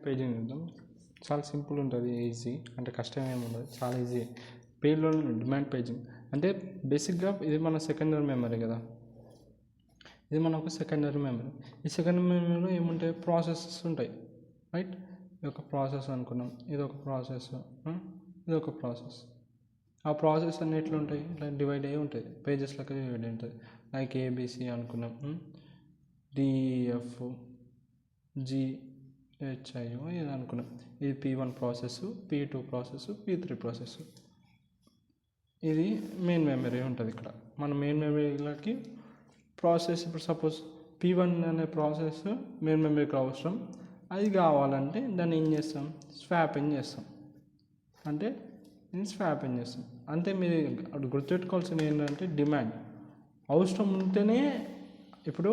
Paging చూద్దాం. చాలా simple ఉంటుంది, ఈజీ, అంటే కష్టం ఏమి ఉండదు, చాలా ఈజీ. పేజ్లో డిమాండ్ పేజింగ్ అంటే బేసిక్గా ఇది మన సెకండరీ మెమరీ కదా, ఇది మనకు సెకండరీ మెమరీ. ఈ సెకండరీ మెమరీలో ఏముంటాయి, ప్రాసెసెస్ ఉంటాయి, రైట్. ఇది ఒక ప్రాసెస్ అనుకున్నాం, ఇది ఒక ప్రాసెస్, ఇది ఒక ప్రాసెస్. ఆ ప్రాసెస్ అన్ని ఎట్లా ఉంటాయి, ఇట్లా డివైడ్ అయ్యి ఉంటుంది, పేజెస్ లెక్క డివైడ్ అయ్యి ఉంటుంది. లైక్ ఏబిసి అనుకున్నాం, డిఎఫ్ జిహెచ్ఐఓ ఇది అనుకున్నాం. ఇది P1 process, P2 process, P3 process. ఇది మెయిన్ మెమరీ ఉంటుంది. ఇక్కడ మన మెయిన్ మెమరీలకి ప్రాసెస్, ఇప్పుడు సపోజ్ P1 అనే ప్రాసెస్ మెయిన్ మెమరీకి అవసరం, అది కావాలంటే దాన్ని ఏం చేస్తాం, స్వాపింగ్ చేస్తాం. అంటే నేను స్వాపింగ్ చేస్తాం. అంటే మీరు అప్పుడు గుర్తుపెట్టుకోవాల్సింది ఏంటంటే డిమాండ్ అవసరం ఉంటేనే, ఇప్పుడు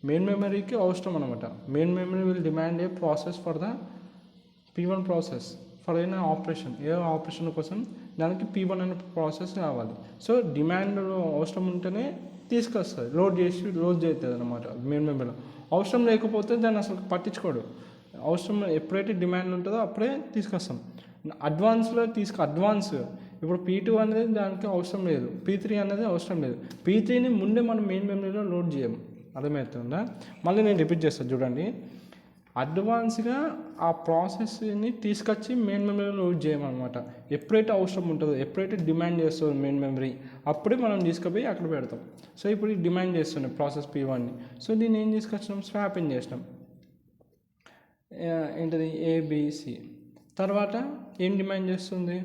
మెయిన్ మెమరీకి అవసరం అనమాట. Main memory will demand A process for the P1 process for అయిన ఆపరేషన్, ఏ ఆపరేషన్ కోసం దానికి P1 అనే ప్రాసెస్ కావాలి. సో డిమాండ్ అవసరం ఉంటేనే తీసుకొస్తుంది, లోడ్ చేస్తుంది అనమాట మెయిన్ మెమరీలో. అవసరం లేకపోతే దాన్ని అసలు పట్టించుకోడు. అవసరం ఎప్పుడైతే డిమాండ్ ఉంటుందో అప్పుడే తీసుకొస్తాం. అడ్వాన్స్లో అడ్వాన్స్ ఇప్పుడు P2 అనేది దానికి అవసరం లేదు, P3 అనేది అవసరం లేదు. P3ని ముందే మనం మెయిన్ మెమరీలో లోడ్ చేయము, అర్థమవుతుందా? మళ్ళీ నేను రిపీట్ చేస్తాను చూడండి. అడ్వాన్స్గా ఆ ప్రాసెస్ని తీసుకొచ్చి మెయిన్ మెమరీలో లోడ్ చేయమన్నమాట. ఎప్పుడైతే అవసరం ఉంటుందో, ఎప్పుడైతే డిమాండ్ చేస్తుందో మెయిన్ మెమరీ, అప్పుడే మనం తీసుకుపోయి అక్కడ పెడతాం. సో ఇప్పుడు డిమాండ్ చేస్తున్నాం ప్రాసెస్ P1ని. సో దీన్ని ఏం తీసుకొచ్చినాం, స్వాపింగ్ చేసినాం. ఏంటిది, ఏబిసి. తర్వాత ఏం డిమాండ్ చేస్తుంది,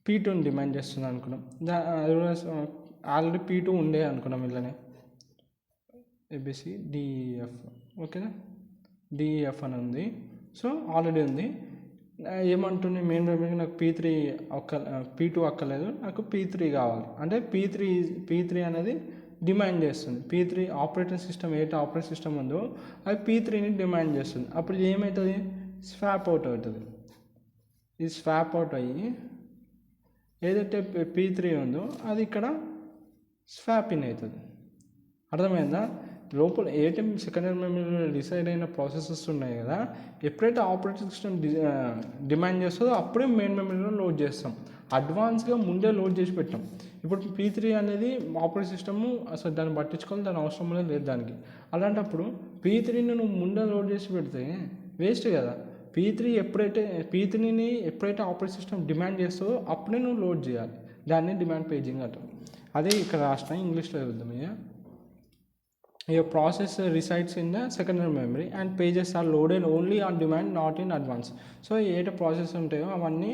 P2ని డిమాండ్ చేస్తుంది అనుకున్నాం. ఆల్రెడీ P2 ఉండే అనుకున్నాం, ఇలానే ఏబిసి డిఎఫ్, ఓకేనా, డిఎఫ్ అని ఉంది. సో ఆల్రెడీ ఉంది. ఏమంటుంది మెయిన్ మెమరీకి, నాకు P2 అక్కర్లేదు, నాకు P3 కావాలి. అంటే P3 అనేది డిమాండ్ చేస్తుంది. P3 ఆపరేటింగ్ సిస్టమ్, ఏదైతే ఆపరేటింగ్ సిస్టమ్ ఉందో అది P3ని డిమాండ్ చేస్తుంది. అప్పుడు ఏమవుతుంది, స్వాప్ అవుట్ అవుతుంది. ఇది స్వాప్ అవుట్ అయ్యి ఏదైతే P3 ఉందో అది ఇక్కడ స్వాపింగ్ అవుతుంది. అర్థమైందా? లోపల ఏటీఎం సెకండరీ మెమరీలో డిసైడ్ అయిన ప్రాసెసెస్ ఉన్నాయి కదా, ఎప్పుడైతే ఆపరేటింగ్ సిస్టమ్ డిమాండ్ చేస్తుందో అప్పుడే మెయిన్ మెమరీలో లోడ్ చేస్తాం. అడ్వాన్స్గా ముందే లోడ్ చేసి పెట్టాం. ఇప్పుడు P3 అనేది ఆపరేటింగ్ సిస్టము అసలు దాన్ని పట్టించుకోవాలి, దాని అవసరం అనేది లేదు దానికి. అలాంటప్పుడు P3ని నువ్వు ముందే లోడ్ చేసి పెడితే వేస్ట్ కదా. P3ని ఎప్పుడైతే ఆపరేటింగ్ సిస్టమ్ డిమాండ్ చేస్తుందో అప్పుడే నువ్వు లోడ్ చేయాలి. దాన్ని డిమాండ్ పేజింగ్ అంటాం. అదే ఇక్కడ రాసిన ఇంగ్లీష్లో చూద్దాం. Your process resides in the secondary memory and pages are loaded only on demand, not in advance. So ఏదైతే ప్రాసెస్ ఉంటాయో అవన్నీ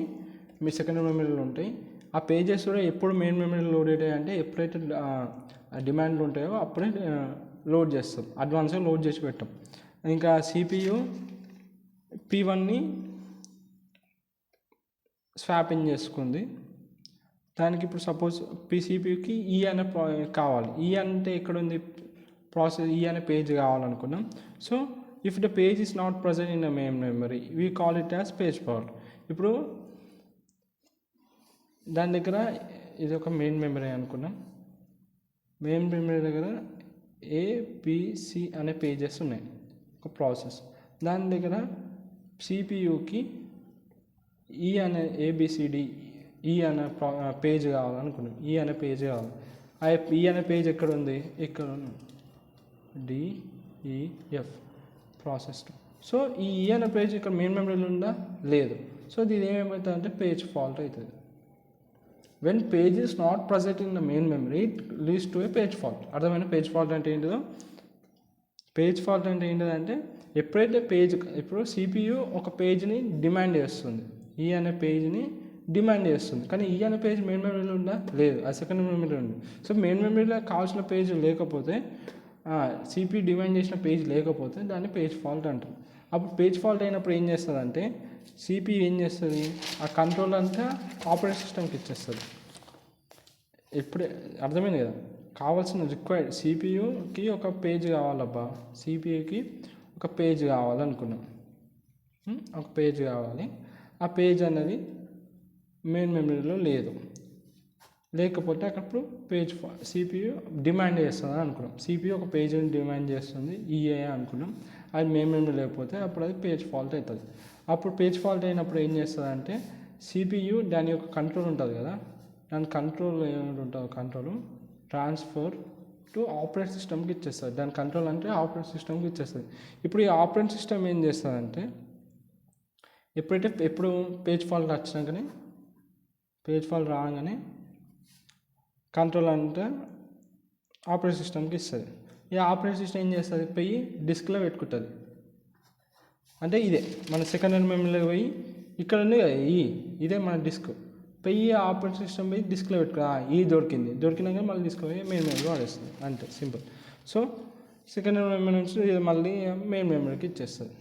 మీ సెకండరీ మెమరీలో ఉంటాయి. ఆ పేజెస్ కూడా ఎప్పుడు మెయిన్ మెమరీలో లోడ్ అవుతాయి అంటే ఎప్పుడైతే డిమాండ్లు ఉంటాయో అప్పుడే లోడ్ చేస్తాం, అడ్వాన్స్గా లోడ్ చేసి పెట్టాం. ఇంకా CPU P1ని స్వాపింగ్ చేసుకుంది. దానికి ఇప్పుడు సపోజ్ CPUకి E అనే కావాలి. E అంటే ఎక్కడ ఉంది, ప్రాసెస్ E అనే పేజ్ కావాలనుకున్నాం. So if the page is not present in the main memory we call it as page fault. ఇప్పుడు దాని దగ్గర ఇది ఒక మెయిన్ మెమరీ అనుకున్నాం. మెయిన్ మెమరీ దగ్గర ABC అనే పేజెస్ ఉన్నాయి, ఒక ప్రాసెస్. దాని దగ్గర CPUకి E అనే ABCD E అనే పేజ్ కావాలనుకున్నాం. E అనే పేజ్ కావాలి. ఆ E అనే పేజ్ ఎక్కడ ఉంది, ఇక్కడ ఉంది, DEF ప్రాసెస్. సో ఈ E అనే పేజ్ ఇక్కడ మెయిన్ మెమరీలో ఉందా, లేదు. సో దీని ఏమవుతుంది అంటే పేజ్ ఫాల్ట్ అవుతుంది. When page is not present in the main memory it leads to A page fault. అర్థమైన పేజ్ ఫాల్ట్ అంటే ఏంటిదో, పేజ్ ఫాల్ట్ అంటే ఏంటిదంటే ఎప్పుడైతే ఇప్పుడు CPU ఒక పేజ్ని డిమాండ్ చేస్తుంది, E అనే పేజ్ని డిమాండ్ చేస్తుంది, కానీ E అనే పేజ్ మెయిన్ మెమరీలో ఉందా, లేదు, అది సెకండరీ మెమరీలో ఉంది. సో మెయిన్ మెమరీలో కావాల్సిన పేజ్ లేకపోతే, CPU డిమాండ్ చేసిన పేజ్ లేకపోతే దాన్ని పేజ్ ఫాల్ట్ అంటాం. అప్పుడు పేజ్ ఫాల్ట్ అయినప్పుడు ఏం చేస్తుంది అంటే CPU ఏం చేస్తుంది, ఆ కంట్రోల్ అంతా ఆపరేటింగ్ సిస్టమ్కి ఇచ్చేస్తుంది. ఎప్పుడే అర్థమైంది కదా, కావాల్సిన రిక్వైర్డ్ CPUకి ఒక పేజ్ కావాలబ్బా, CPUకి ఒక పేజ్ కావాలనుకున్నాం, ఒక పేజ్ కావాలి. ఆ పేజ్ అనేది మెయిన్ మెమరీలో లేకపోతే అక్కడ CPU డిమాండ్ చేస్తుంది అనుకున్నాం. CPU ఒక పేజ్ని డిమాండ్ చేస్తుంది, EA అనుకున్నాం. అది మెయిన్ మెమరీ లేకపోతే అప్పుడు అది పేజ్ ఫాల్ట్ అవుతుంది. అప్పుడు పేజ్ ఫాల్ట్ అయినప్పుడు ఏం చేస్తుంది అంటే CPU దాని యొక్క కంట్రోల్ ఉంటుంది కదా, దాని కంట్రోల్ ఏమిటి ఉంటుంది, కంట్రోల్ ట్రాన్స్ఫర్ టు ఆపరేట్ సిస్టమ్కి ఇచ్చేస్తుంది. దాని కంట్రోల్ అంటే ఆపరేట్ సిస్టమ్కి ఇచ్చేస్తుంది. ఇప్పుడు ఈ ఆపరేట్ సిస్టమ్ ఏం చేస్తుందంటే ఎప్పుడు పేజ్ ఫాల్ట్ వచ్చినాకనే, పేజ్ ఫాల్ట్ రాగానే కంట్రోల్ అంటే ఆపరేట్ సిస్టమ్కి ఇస్తుంది. ఈ ఆపరేట్ సిస్టమ్ ఏం చేస్తుంది, పోయి డిస్క్లో పెట్టుకుంటుంది. అంటే ఇదే మన సెకండరీ మెమరీలో పోయి ఇక్కడ ఉంది కదా ఇదే మన డిస్క్, పోయి ఆపరేట్ సిస్టమ్ పోయి డిస్క్లో పెట్టుకో దొరికినాక మళ్ళీ డిస్క్ పోయి మెయిన్ మెమరీ వాడేస్తుంది. అంతే సింపుల్. సో సెకండరీ మెమరీ నుంచి ఇది మళ్ళీ మెయిన్ మెమరీకి ఇచ్చేస్తుంది.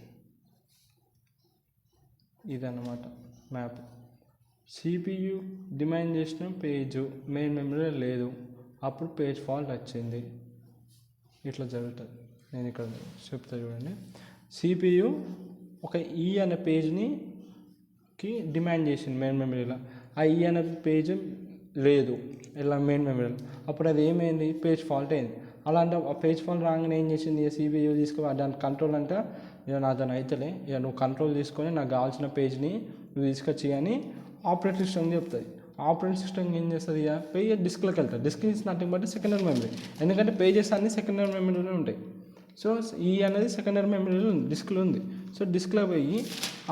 ఇదన్నమాట మ్యాప్. CPU డిమాండ్ చేసిన పేజ్ మెయిన్ మెమరీలో లేదు, అప్పుడు పేజ్ ఫాల్ట్ వచ్చింది. ఇట్లా జరుగుతుంది. నేను ఇక్కడ చెప్తా చూడండి. CPU ఒక అనే పేజ్కి డిమాండ్ చేసింది మెయిన్ మెమరీలో, ఆ అనే పేజ్ లేదు ఇలా మెయిన్ మెమరీలో, అప్పుడు అది ఏమైంది, పేజ్ ఫాల్ట్ అయింది. అలాంటి ఆ పేజ్ ఫాల్ట్ రాగానే ఏం చేసింది, CPU తీసుకొని దాని కంట్రోల్ అంటే ఇక నాతో అయితలే, ఇక నువ్వు కంట్రోల్ తీసుకొని నాకు కావాల్సిన పేజ్ని నువ్వు తీసుకొచ్చి అని ఆపరేటింగ్ సిస్టమ్ చెప్తుంది. ఆపరేటింగ్ సిస్టమ్ ఏం చేస్తుంది, ఇక పోయి డిస్క్లోకి వెళ్తుంది. Disk is nothing but secondary memory, ఎందుకంటే పేజెస్ అన్నీ సెకండరీ మెమరీలో ఉంటాయి. సో అనేది సెకండరీ మెమరీలో ఉంది, డిస్క్లో ఉంది. సో డిస్క్లో పోయి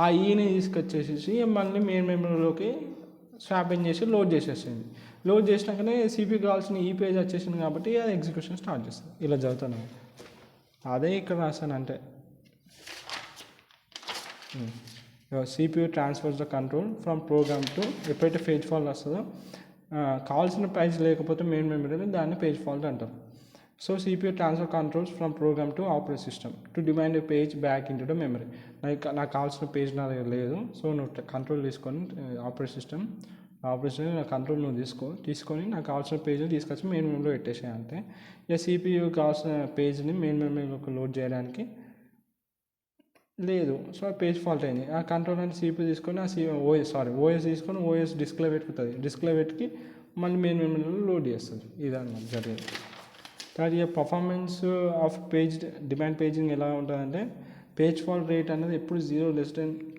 ఆ ఈని తీసుకొచ్చేసేసి మళ్ళీ మెయిన్ మెమరీలోకి స్వాపింగ్ చేసి లోడ్ చేసేసింది. లోడ్ చేసినాకనే CPU కావాల్సిన ఈ పేజ్ వచ్చేసింది కాబట్టి అది ఎగ్జిక్యూషన్ స్టార్ట్ చేస్తుంది. ఇలా చదువుతున్నాను. అదే ఇక్కడ రాశాను. అంటే CPU transfers the control from program to, ఎప్పుడైతే పేజ్ ఫాల్ట్ వస్తుందో కావాల్సిన పేజ్ లేకపోతే మెయిన్ మెమరీలో దాన్ని పేజ్ ఫాల్ట్ అంటారు. So CPU transfer controls from program to operate system to demand a page back in to the memory. నాకు కావాల్సిన page నా దగ్గర లేదు, సో నువ్వు కంట్రోల్ తీసుకొని ఆపరేట్ సిస్టమ్ నా కంట్రోల్ నువ్వు తీసుకొని నాకు కావాల్సిన పేజ్ని తీసుకొచ్చి మెయిన్ మెమరీలో పెట్టేసాయి. అంటే ఇక CPU కావాల్సిన పేజ్ని మెయిన్ మెమరీలోకి లోడ్ చేయడానికి లేదు, సో ఆ పేజ్ ఫాల్ట్ అయింది. ఆ కంట్రోల్ అంటే CPU తీసుకొని OS తీసుకొని OS డిస్క్లో పెట్టుకుంటుంది. డిస్క్లో పెట్టి మళ్ళీ మెయిన్ మెమరీలో లోడ్ చేస్తుంది. ఇదన్నమాట జరిగేది. తర్వాత ఇక పర్ఫార్మెన్స్ ఆఫ్ డిమాండ్ పేజింగ్ ఎలా ఉంటుందంటే పేజ్ ఫాల్ట్ రేట్ అనేది ఎప్పుడు 0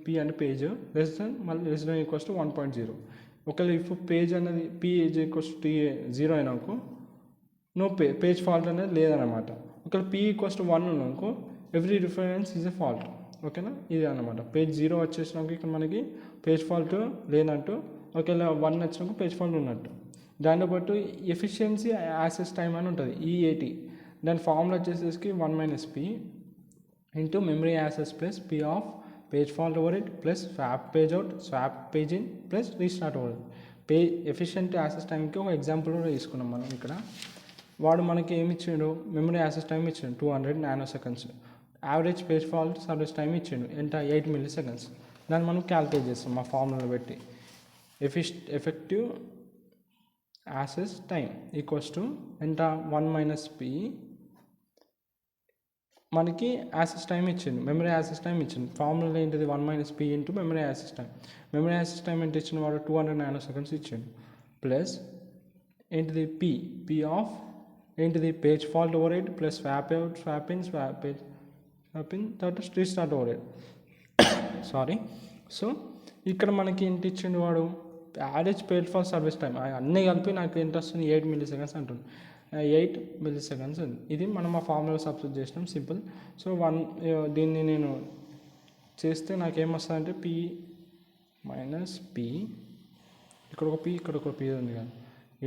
p అంటే పేజ్ మళ్ళీ > 1.0. ఒకవేళ ఇఫ్ పేజ్ అనేది p = 0 అయినాకో నో పేజ్ ఫాల్ట్ అనేది లేదన్నమాట. ఒకవేళ p = 1 ఉన్నాకో every reference is a fault. ఓకేనా, ఇది అన్నమాట. పేజ్ 0 వచ్చేసినాక ఇక్కడ మనకి పేజ్ ఫాల్ట్ లేనట్టు, ఒకవేళ 1 వచ్చినాక పేజ్ ఫాల్ట్ ఉన్నట్టు. దాంతోపాటు ఎఫిషియన్సీ యాక్సెస్ టైం అని ఉంటుంది, EAT. దాని ఫార్ములా వచ్చేసేసి 1 - p into memory access plus p of page fault over it plus swap page out, swap page in plus restart over it. Efficient access టైంకి ఒక example కూడా తీసుకున్నాం మనం. ఇక్కడ వాడు మనకి ఏమి ఇచ్చిండు, మెమరీ యాక్సెస్ టైం ఇచ్చిండు 200 nanoseconds. Average page fault service time ఇచ్చిండు ఎంత, 8 milliseconds. దాన్ని మనం క్యాలిక్యులేట్ చేస్తాం మా ఫార్ములాలో పెట్టి. Effective access time equals to ఎంత, 1 - p. మనకి యాక్సెస్ టైం ఇచ్చింది, మెమరీ యాక్సెస్ టైం ఇచ్చింది. ఫార్ములా ఏంటిది, 1 - p into memory access time. Memory access time ఎంత ఇచ్చిన వాడు 200 నానోసెకండ్స్ ఇచ్చిండు. ప్లస్ ఏంటిది, p ఆఫ్ ఏంటిది, page fault over it plus swap out, swap in, తర్వాత రీస్టార్ట్ ఓవర్ ఇట్. సో ఇక్కడ మనకి ఎంత ఇచ్చిండు వాడు, average page fault service time అన్నీ కలిపి నాకు ఎంత వస్తుంది, 8 milliseconds అంటుంది. 8 milliseconds ఉంది. ఇది మనం ఆ ఫార్ములా సబ్స్టిట్యూట్ చేసినాం, సింపుల్. సో దీన్ని నేను చేస్తే నాకేమొస్తుందంటే p - p, ఇక్కడ ఒక p ఉంది కదా,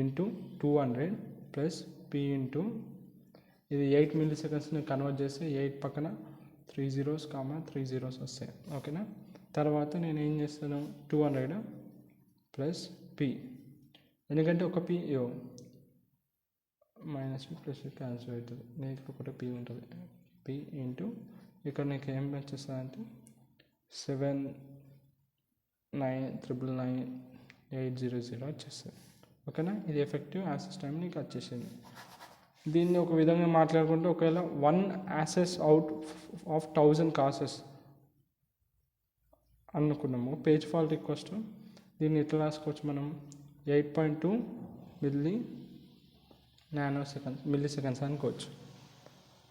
ఇంటూ 200 ప్లస్ p ఇంటూ ఇది 8 millisecondsని కన్వర్ట్ చేస్తే 8 పక్కన 3 zeros, 3 zeros వస్తాయి. ఓకేనా, తర్వాత నేను ఏం చేస్తాను, 200 ప్లస్ p, ఎందుకంటే ఒక p మైనస్ ప్లస్ క్యాన్సిల్ అవుతుంది, నీకు ఒకటి p ఉంటుంది. p ఇంటూ ఇక్కడ నీకు ఏం వచ్చేస్తుంది అంటే 79999,800 వచ్చేస్తుంది. ఓకేనా, ఇది ఎఫెక్టివ్ యాక్సెస్ టైం నీకు వచ్చేసింది. దీన్ని ఒక విధంగా మాట్లాడుకుంటే ఒకవేళ 1 యాక్సెస్ అవుట్ ఆఫ్ 1000 కాసెస్ అనుకున్నాము, పేజ్ ఫాల్ట్ ఈక్వల్స్ టు దీన్ని ఎట్లా రాసుకోవచ్చు మనం, 8.2 milliseconds అనుకోవచ్చు.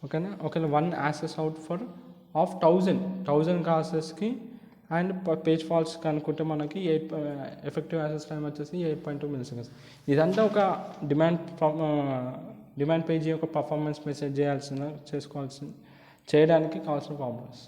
ఓకేనా, ఒకవేళ 1 యాక్సెస్ అవుట్ ఫర్ ఆఫ్ 1000 కాసెస్కి అండ్ పేజ్ ఫాల్స్ కనుక్కుంటే మనకి ఎఫెక్టివ్ యాక్సెస్ టైం వచ్చేసి 8.2 మిల్లీసెకండ్స్. ఇదంతా ఒక డిమాండ్ పేజీ యొక్క పర్ఫార్మెన్స్ మెసేజ్ చేయడానికి కావాల్సిన ఫార్ములాస్.